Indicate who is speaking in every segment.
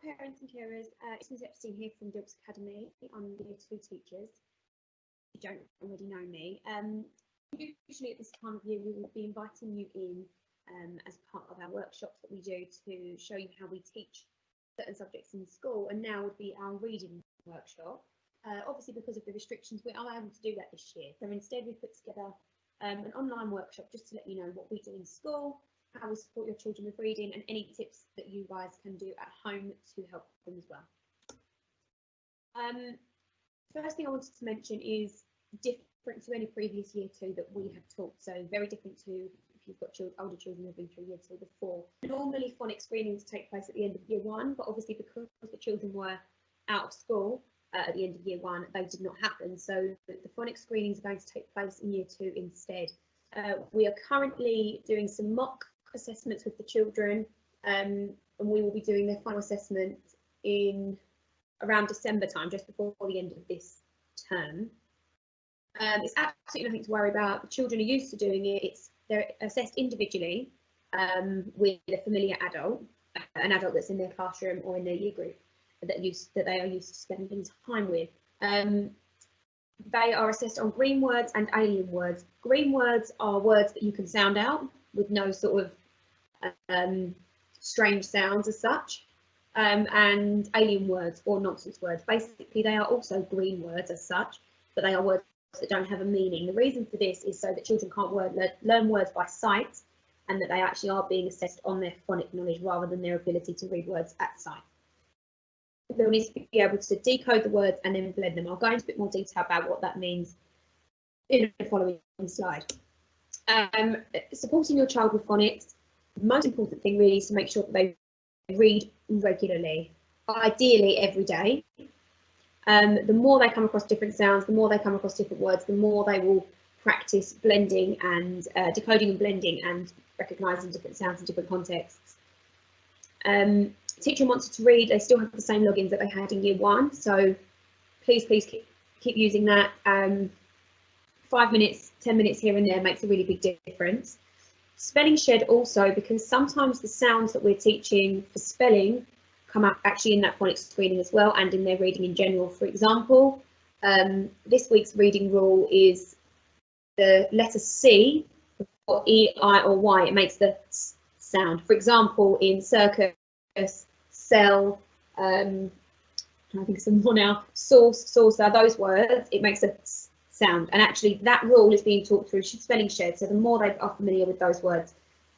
Speaker 1: parents and carers, it's Ms. Epstein here from Dilks Academy. I'm Year 2 teachers. If you don't already know me. Usually at this time of year we will be inviting you in as part of our workshops that we do to show you how we teach certain subjects in school, and now would be our reading workshop. Obviously because of the restrictions we are able to do that this year, so instead we put together an online workshop just to let you know what we do in school, how we support your children with reading, and any tips that you guys can do at home to help them as well. First thing I wanted to mention is different to any previous year 2 that we have taught, so very different to if you've got older children who've been through year 2 before. Normally phonics screenings take place at the end of year 1, but obviously because the children were out of school at the end of year 1, they did not happen, so the phonics screenings are going to take place in year 2 instead. We are currently doing some mock assessments with the children, and we will be doing their final assessment in around December time, just before the end of this term. It's absolutely nothing to worry about. The children are used to doing it. They're assessed individually with a familiar adult, an adult that's in their classroom or in their year group that they are used to spending time with. They are assessed on green words and alien words. Green words are words that you can sound out with no sort of strange sounds as such, and alien words or nonsense words. Basically, they are also green words as such, but they are words that don't have a meaning. The reason for this is so that children can't learn words by sight, and that they actually are being assessed on their phonic knowledge rather than their ability to read words at sight. They'll need to be able to decode the words and then blend them. I'll go into a bit more detail about what that means in the following slide. Supporting your child with phonics, the most important thing really is to make sure that they read regularly, ideally every day. The more they come across different sounds, the more they come across different words, the more they will practice blending and decoding and blending and recognising different sounds in different contexts. Teacher wants to read, they still have the same logins that they had in year 1, so please keep using that. 5 minutes, 10 minutes here and there makes a really big difference. Spelling shed also, because sometimes the sounds that we're teaching for spelling come up actually in that phonics screening as well, and in their reading in general. For example, this week's reading rule is the letter C or E, I or Y, it makes the S sound. For example, in circus, cell, I think some more now, source, saucer, those words, it makes a S sound, and actually that rule is being taught through spelling shed, so the more they are familiar with those words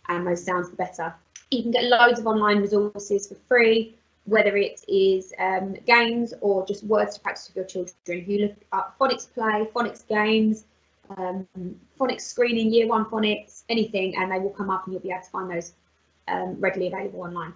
Speaker 1: and those sounds, the better. You can get loads of online resources for free, whether it is games or just words to practice with your children. If you look up phonics play, phonics games, phonics screening, year 1 phonics, anything, and they will come up and you'll be able to find those readily available online.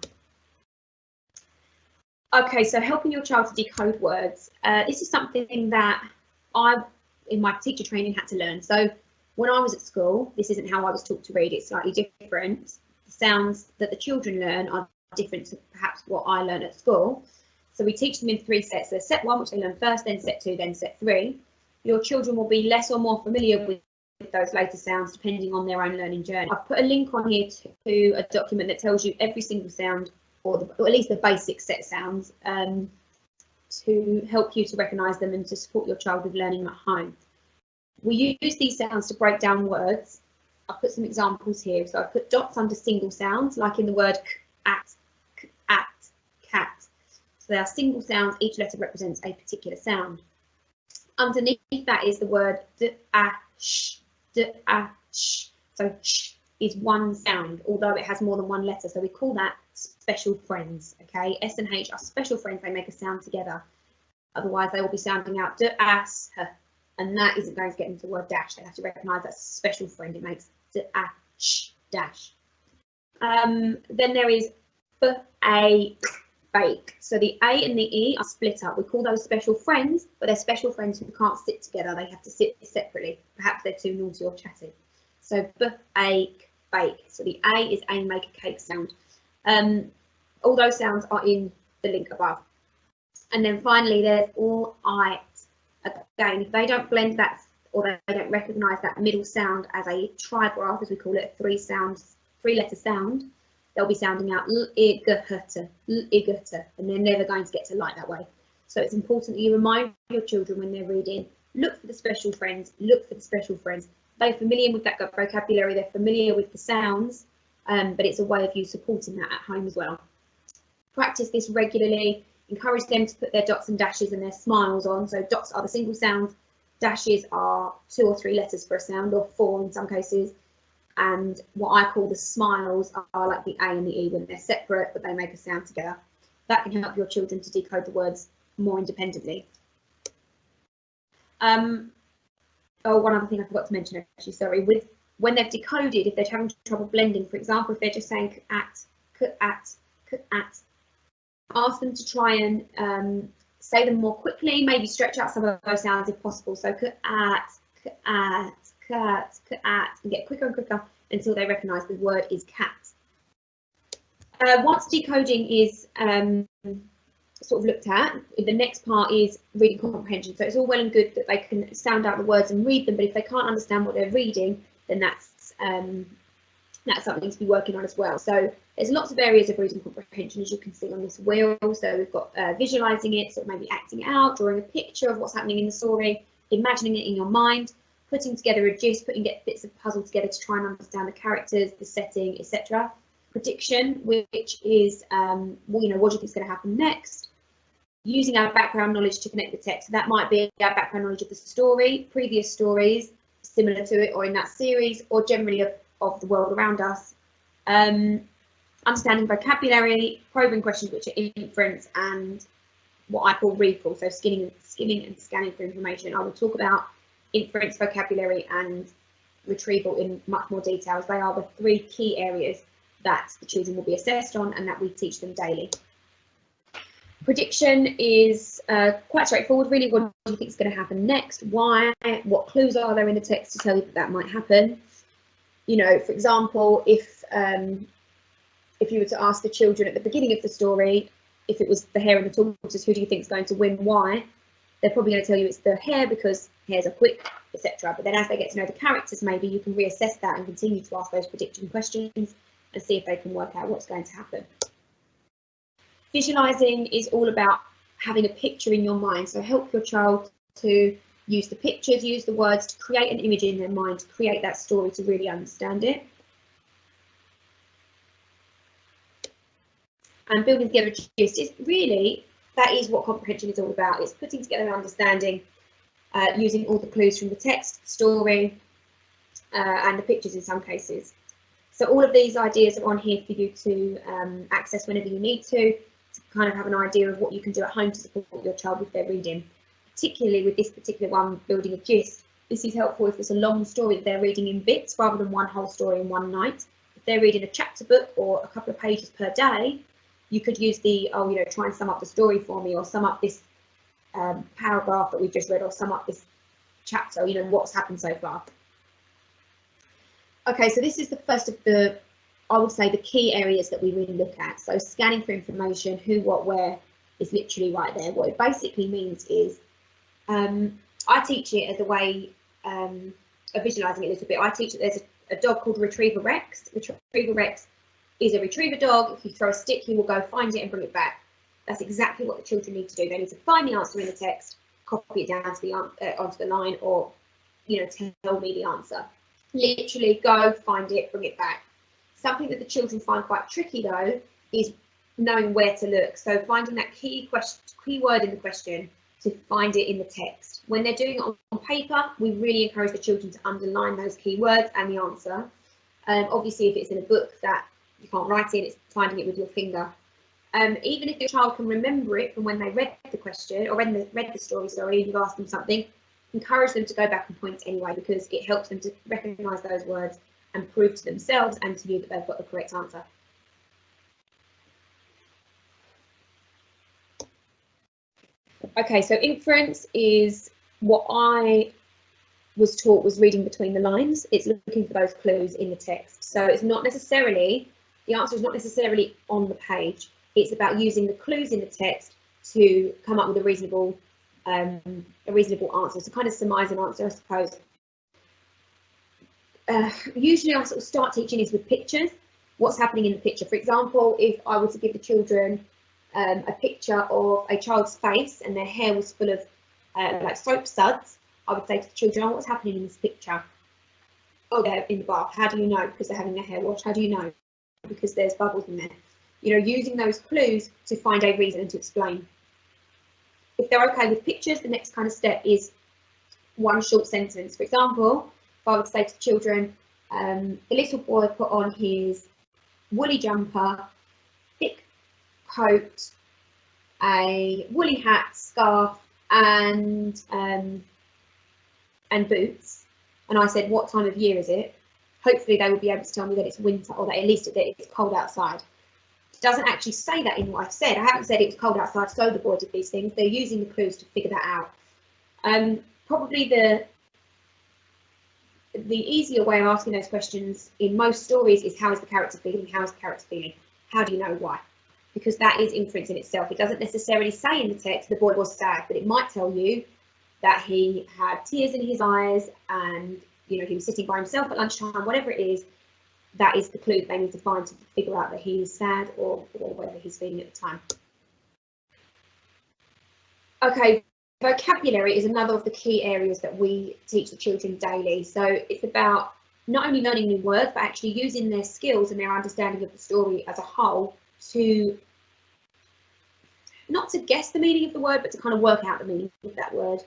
Speaker 1: Okay, so helping your child to decode words. This is something that I, in my teacher training, had to learn. So when I was at school, this isn't how I was taught to read, it's slightly different. The sounds that the children learn are different to perhaps what I learned at school. So we teach them in 3 sets. There's set 1, which they learn first, then set 2, then set 3. Your children will be less or more familiar with those later sounds depending on their own learning journey. I've put a link on here to a document that tells you every single sound, or at least the basic set sounds, to help you to recognise them and to support your child with learning at home. We use these sounds to break down words. I've put some examples here. So I've put dots under single sounds, like in the word at, cat. So they are single sounds, each letter represents a particular sound. Underneath that is the word sh. So sh is one sound, although it has more than one letter. So we call that special friends. Okay, S and H are special friends. They make a sound together. Otherwise, they will be sounding out d-as, and that isn't going to get into the word dash. They have to recognise that's a special friend. It makes d-a-sh dash. Then there is bake. So the A and the E are split up. We call those special friends, but they're special friends who can't sit together. They have to sit separately. Perhaps they're too naughty or chatty. So bake. So the A is a make a cake sound. All those sounds are in the link above. And then finally, there's all I. Again, if they don't blend that, or they don't recognise that middle sound as a trigraph, as we call it, a 3-letter sound, they'll be sounding out l-I-G-H-T, l-I-G-H-T, and they're never going to get to light that way. So it's important that you remind your children when they're reading, look for the special friends, look for the special friends. They're familiar with that vocabulary, they're familiar with the sounds, but it's a way of you supporting that at home as well. Practice this regularly, encourage them to put their dots and dashes and their smiles on. So dots are the single sounds, dashes are 2 or 3 letters for a sound, or 4 in some cases. And what I call the smiles are like the A and the E when they're separate, but they make a sound together. That can help your children to decode the words more independently. Oh, one other thing I forgot to mention, actually, sorry. When they've decoded, if they're having trouble blending, for example, if they're just saying at, ask them to try and say them more quickly, maybe stretch out some of those sounds if possible. So and get quicker and quicker until they recognise the word is cat. Once decoding is sort of looked at, the next part is reading comprehension. So it's all well and good that they can sound out the words and read them, but if they can't understand what they're reading, then that's something to be working on as well. So there's lots of areas of reading comprehension, as you can see on this wheel. So we've got visualising it, so maybe acting it out, drawing a picture of what's happening in the story, imagining it in your mind, putting together a gist, putting bits of puzzle together to try and understand the characters, the setting, etc. Prediction, which is, well, what do you think is going to happen next? Using our background knowledge to connect the text. So that might be our background knowledge of the story, previous stories similar to it or in that series, or generally of the world around us. Understanding vocabulary, probing questions, which are inference, and what I call recall, so skimming and scanning for information. I will talk about inference, vocabulary, and retrieval in much more detail, as they are the 3 key areas that the children will be assessed on and that we teach them daily. Prediction is quite straightforward, really. What do you think is going to happen next? Why? What clues are there in the text to tell you that that might happen? You know, for example, if you were to ask the children at the beginning of the story, if it was the hare and the tortoise, who do you think is going to win? Why? They're probably going to tell you it's the hare because hares are quick, etc. But then as they get to know the characters, maybe you can reassess that and continue to ask those prediction questions and see if they can work out what's going to happen. Visualising is all about having a picture in your mind. So help your child to use the pictures, use the words to create an image in their mind, to create that story to really understand it. And building together a gist is really, that is what comprehension is all about. It's putting together an understanding, using all the clues from the text, story, and the pictures in some cases. So all of these ideas are on here for you to access whenever you need to kind of have an idea of what you can do at home to support your child with their reading. Particularly with this particular one, building a gist, this is helpful if it's a long story that they're reading in bits rather than one whole story in one night. If they're reading a chapter book or a couple of pages per day, you could use the, oh, you know, try and sum up the story for me, or sum up this paragraph that we've just read, or sum up this chapter, you know, what's happened so far. Okay, so this is the first of the, I would say, the key areas that we really look at. So scanning for information, who, what, where is literally right there. What it basically means is, I teach it as a way of visualising it a little bit. I teach that there's a dog called Retriever Rex. Retriever Rex is a retriever dog. If you throw a stick, he will go find it and bring it back. That's exactly what the children need to do. They need to find the answer in the text, copy it down to the onto the line, or, you know, tell me the answer. Literally go find it, bring it back. Something that the children find quite tricky though is knowing where to look. So finding that key word in the question to find it in the text. When they're doing it on paper, we really encourage the children to underline those key words and the answer. Obviously, if it's in a book that you can't write in, it's finding it with your finger. Even if your child can remember it from when they read the question or read the story, sorry, you've asked them something, encourage them to go back and point anyway, because it helps them to recognise those words and prove to themselves and to you that they've got the correct answer. Okay, so inference is what I was taught was reading between the lines. It's looking for those clues in the text. So it's not necessarily, the answer is not necessarily on the page. It's about using the clues in the text to come up with a reasonable answer, to kind of surmise an answer, I suppose. Usually I sort of start teaching this with pictures. what's happening in the picture. For example, if I were to give the children a picture of a child's face and their hair was full of like soap suds, I would say to the children, oh, what's happening in this picture? Oh, they're in the bath. How do you know? Because they're having their hair washed. How do you know? Because there's bubbles in there. You know, using those clues to find a reason and to explain. If they're okay with pictures, the next kind of step is one short sentence. For example, if I would say to children, the little boy put on his woolly jumper, thick coat, a woolly hat, scarf, and boots. And I said, what time of year is it? Hopefully they will be able to tell me that it's winter, or that at least that it's cold outside. It doesn't actually say that in what I've said. I haven't said it was cold outside, so the boy did these things. They're using the clues to figure that out. Probably the easier way of asking those questions in most stories is, how is the character feeling? How is the character feeling? How do you know why? Because that is inference in itself. It doesn't necessarily say in the text the boy was sad, but it might tell you that he had tears in his eyes and, you know, he was sitting by himself at lunchtime. Whatever it is, that is the clue they need to find to figure out that he is sad or whatever he's feeling at the time. Okay, vocabulary is another of the key areas that we teach the children daily. So it's about not only learning new words, but actually using their skills and their understanding of the story as a whole to, not to guess the meaning of the word, but to kind of work out the meaning of that word.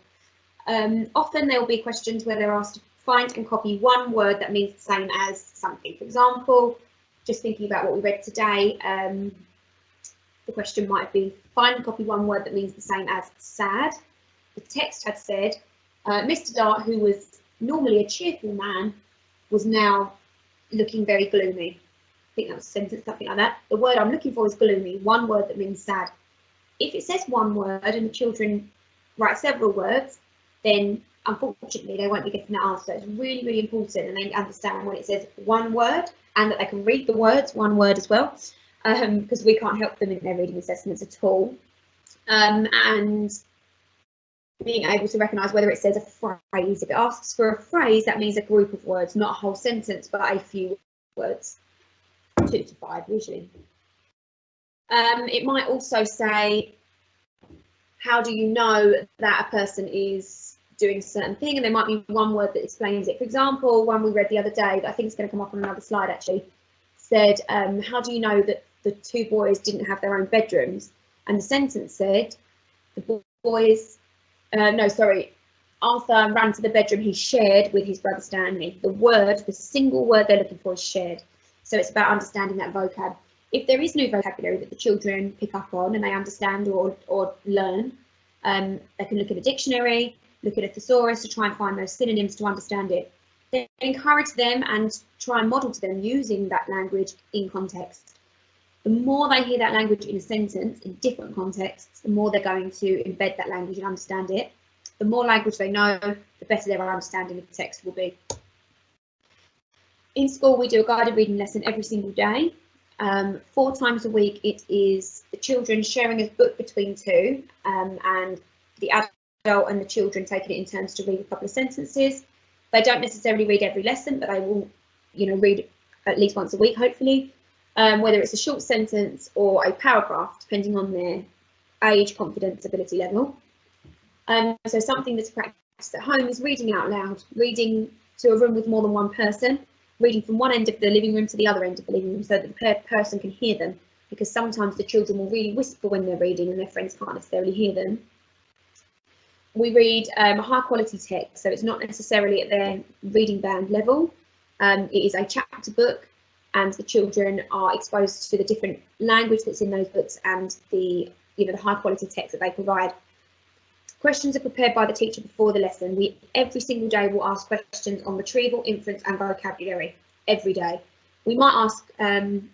Speaker 1: Often there will be questions where they're asked to find and copy one word that means the same as something. For example, just thinking about what we read today, the question might have been, find and copy one word that means the same as sad. The text had said, Mr. Dart, who was normally a cheerful man, was now looking very gloomy. I think that was a sentence, something like that. The word I'm looking for is gloomy, one word that means sad. If it says one word and the children write several words, then unfortunately they won't be getting that answer. It's really, really important, and they understand when it says one word and that they can read the words, one word as well, because we can't help them in their reading assessments at all. And being able to recognise whether it says a phrase. If it asks for a phrase, that means a group of words, not a whole sentence, but a few words, 2 to 5 usually. It might also say, how do you know that a person is doing a certain thing? And there might be one word that explains it. For example, one we read the other day, that I think is going to come up on another slide actually, said, how do you know that the 2 boys didn't have their own bedrooms? And the sentence said, the boys, Arthur ran to the bedroom he shared with his brother Stanley. The single word they're looking for is shared. So it's about understanding that vocab. If there is new vocabulary that the children pick up on and they understand or learn, they can look at a dictionary, look at a thesaurus to try and find those synonyms to understand it. Then encourage them and try and model to them using that language in context. The more they hear that language in a sentence in different contexts, the more they're going to embed that language and understand it. The more language they know, the better their understanding of the text will be. In school, we do a guided reading lesson every single day. 4 times a week, it is the children sharing a book between 2, and the adult and the children taking it in turns to read a couple of sentences. They don't necessarily read every lesson, but they will, read at least once a week, hopefully, whether it's a short sentence or a paragraph, depending on their age, confidence, ability level. So something that's practiced at home is reading out loud, reading to a room with more than one person, reading from one end of the living room to the other end of the living room so that the person can hear them, because sometimes the children will really whisper when they're reading and their friends can't necessarily hear them. We read high quality text, so it's not necessarily at their reading band level. It is a chapter book, and the children are exposed to the different language that's in those books and the high quality text that they provide. Questions are prepared by the teacher before the lesson. We every single day will ask questions on retrieval, inference and vocabulary every day. We might ask them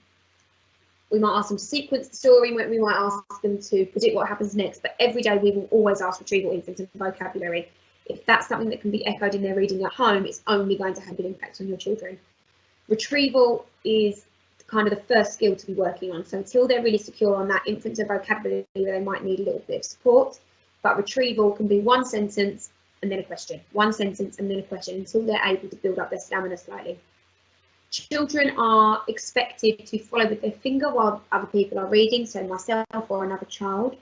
Speaker 1: to sequence the story, we might ask them to predict what happens next, but every day we will always ask retrieval, inference and vocabulary. If that's something that can be echoed in their reading at home, it's only going to have an impact on your children. Retrieval is kind of the first skill to be working on. So until they're really secure on that inference and vocabulary, they might need a little bit of support. But retrieval can be one sentence and then a question, one sentence and then a question, until they're able to build up their stamina slightly. Children are expected to follow with their finger while other people are reading, so myself or another child.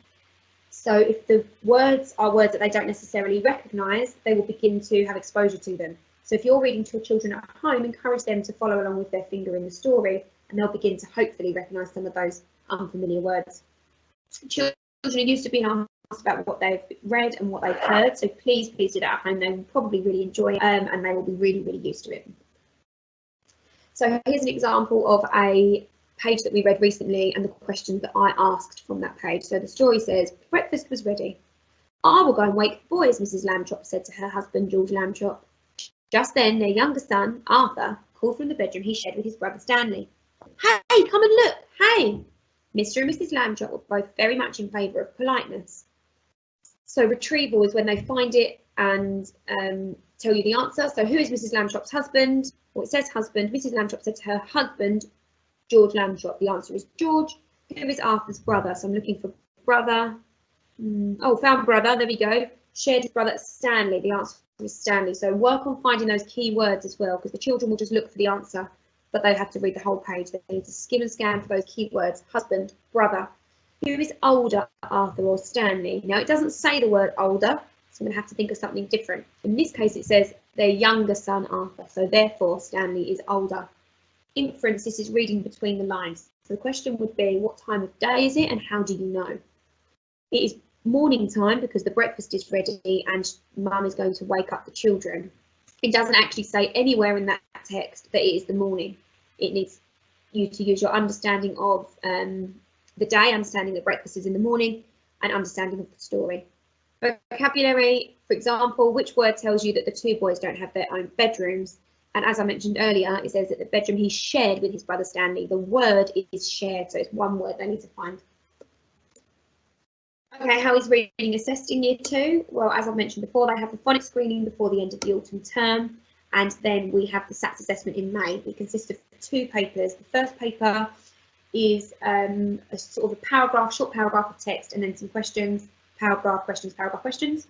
Speaker 1: So if the words are words that they don't necessarily recognise, they will begin to have exposure to them. So if you're reading to children at home, encourage them to follow along with their finger in the story, and they'll begin to hopefully recognise some of those unfamiliar words. Children are used to being asked about what they've read and what they've heard, so please do that at home. They will probably really enjoy it, and they will be really used to it. So here's an example of a page that we read recently and the questions that I asked from that page. So the story says, breakfast was ready. I will go and wake the boys, Mrs. Lambchop said to her husband, George Lambchop. Just then, their younger son, Arthur, called from the bedroom he shared with his brother Stanley. Hey, come and look, hey! Mr. and Mrs. Lambchop were both very much in favour of politeness. So retrieval is when they find it and tell you the answer. So who is Mrs. Lambchop's husband? Well, it says husband. Mrs. Lambchop said to her husband, George Lambchop. The answer is George. Who is Arthur's brother? So I'm looking for brother. Oh, found brother. There we go. Shared with brother Stanley. The answer is Stanley. So work on finding those key words as well, because the children will just look for the answer, but they have to read the whole page. They need to skim and scan for those key words. Husband, brother. Who is older, Arthur or Stanley? Now, it doesn't say the word older, so I'm going to have to think of something different. In this case, it says their younger son, Arthur, so therefore Stanley is older. Inference, this is reading between the lines. So the question would be, what time of day is it and how do you know? It is morning time because the breakfast is ready and mum is going to wake up the children. It doesn't actually say anywhere in that text that it is the morning. It needs you to use your understanding of the day, understanding that breakfast is in the morning, and understanding of the story. Vocabulary, for example, which word tells you that the two boys don't have their own bedrooms? And as I mentioned earlier, it says that the bedroom he shared with his brother Stanley. The word is shared, so it's one word they need to find. Okay, how is reading assessed in Year 2? Well, as I've mentioned before, they have the phonics screening before the end of the autumn term, and then we have the SATs assessment in May. It consists of 2 papers. The first paper is a sort of a paragraph, short paragraph of text, and then some questions, paragraph, questions, paragraph, questions.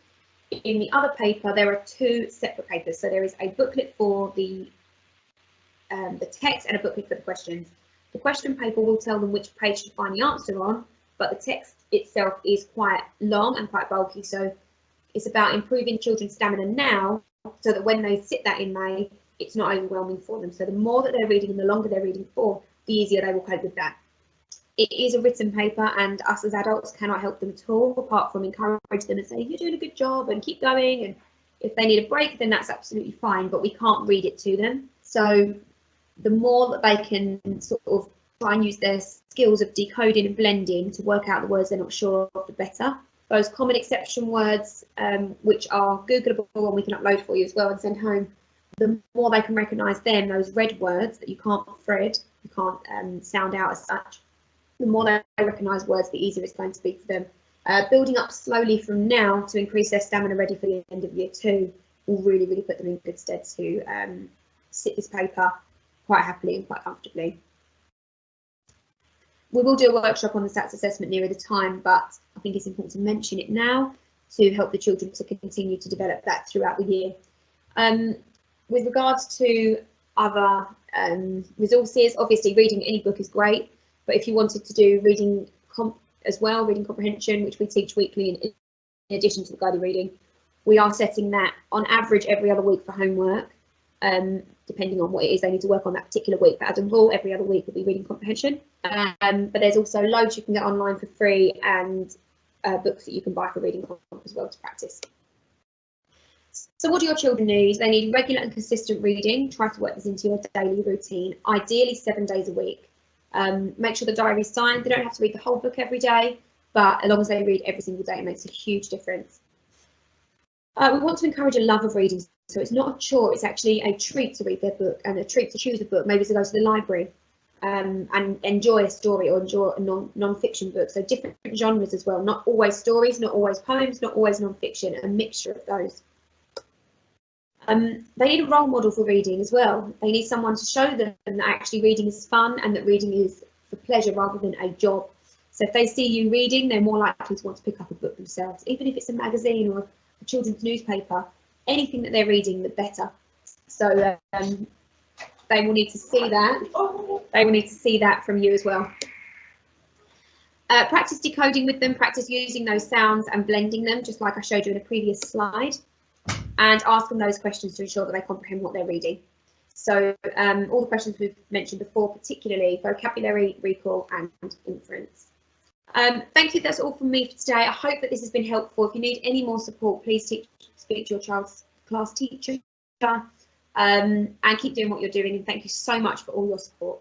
Speaker 1: In the other paper, there are 2 separate papers. So there is a booklet for the text and a booklet for the questions. The question paper will tell them which page to find the answer on, but the text itself is quite long and quite bulky. So it's about improving children's stamina now, so that when they sit that in May, it's not overwhelming for them. So the more that they're reading and the longer they're reading for, the easier they will cope with that. It is a written paper, and us as adults cannot help them at all, apart from encourage them and say, you're doing a good job and keep going. And if they need a break, then that's absolutely fine, but we can't read it to them. So the more that they can sort of try and use their skills of decoding and blending to work out the words they're not sure of, the better. Those common exception words, which are Googleable and we can upload for you as well and send home, the more they can recognise them, those red words that you can't thread, you can't sound out as such, the more they recognise words, the easier it's going to be for them. Building up slowly from now to increase their stamina ready for the end of Year 2 will really put them in good stead to sit this paper quite happily and quite comfortably. We will do a workshop on the SATs assessment nearer the time, but I think it's important to mention it now to help the children to continue to develop that throughout the year. With regards to other resources, obviously reading any book is great, but if you wanted to do reading as well, reading comprehension, which we teach weekly in addition to the guided reading, we are setting that on average every other week for homework, depending on what it is they need to work on that particular week. But as a rule, every other week will be reading comprehension. But there's also loads you can get online for free, and books that you can buy for reading as well to practice. So what do your children need? They need regular and consistent reading. Try to work this into your daily routine, ideally 7 days a week. Make sure the diary is signed. They don't have to read the whole book every day, but as long as they read every single day, it makes a huge difference. We want to encourage a love of reading, so it's not a chore, it's actually a treat to read their book and a treat to choose a book, maybe to go to the library and enjoy a story or enjoy a non-fiction book. So different genres as well, not always stories, not always poems, not always non-fiction, a mixture of those. They need a role model for reading as well. They need someone to show them that actually reading is fun and that reading is for pleasure rather than a job. So if they see you reading, they're more likely to want to pick up a book themselves, even if it's a magazine or a children's newspaper. Anything that they're reading, the better. So they will need to see that. They will need to see that from you as well. Practice decoding with them, practice using those sounds and blending them, just like I showed you in a previous slide, and ask them those questions to ensure that they comprehend what they're reading. So all the questions we've mentioned before, particularly vocabulary, recall and inference. Thank you, that's all from me for today. I hope that this has been helpful. If you need any more support, please speak to your child's class teacher, and keep doing what you're doing, and thank you so much for all your support.